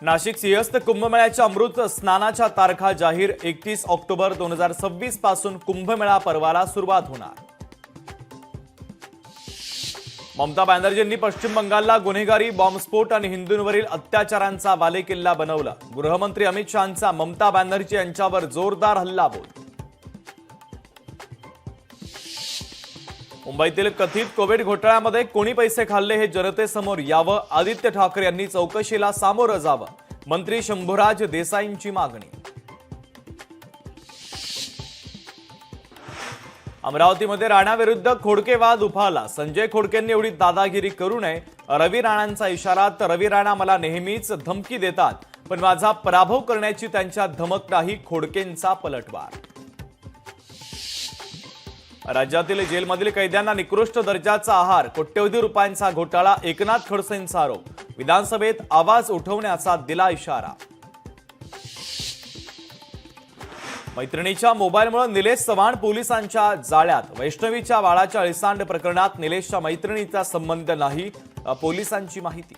नाशिक सिंहस्थ कुंभमेळ्याच्या अमृत स्नानाच्या तारखा जाहीर 31 ऑक्टोबर 2026 पासून कुंभमेळा पर्वाला सुरुवात होणार। ममता बॅनर्जींनी पश्चिम बंगालला गुन्हेगारी बॉम्बस्फोट आणि हिंदूंवरील अत्याचारांचा बालेकिल्ला बनवला। गृहमंत्री अमित शहांचा ममता बॅनर्जी यांच्यावर जोरदार हल्लाबोल। मुंबईतील कथित कोविड घोटाळ्यामध्ये कोणी पैसे खाल्ले हे जनतेसमोर यावं, आदित्य ठाकरे यांनी चौकशीला सामोरं जावं, मंत्री शंभूराज देसाईंची मागणी। अमरावतीमध्ये राणाविरुद्ध खोडके वाद उफाळला। संजय खोडकेंनी एवढी दादागिरी करू नये, रवी राणांचा इशारा। तर रवी राणा मला नेहमीच धमकी देतात, पण माझा पराभव करण्याची त्यांच्या धमक नाही, खोडकेंचा पलटवार। राज्यातील जेलमधील कैद्यांना निकृष्ट दर्जाचा आहार, कोट्यवधी रुपयांचा घोटाळा, एकनाथ खडसेंचा आरोप। विधानसभेत आवाज उठवण्याचा दिला इशारा। मैत्रिणीच्या मोबाईलमुळे निलेश चव्हाण पोलिसांच्या जाळ्यात। वैष्णवीच्या बाळाच्या अळीसांड प्रकरणात निलेशच्या मैत्रिणीचा संबंध नाही, पोलिसांची माहिती।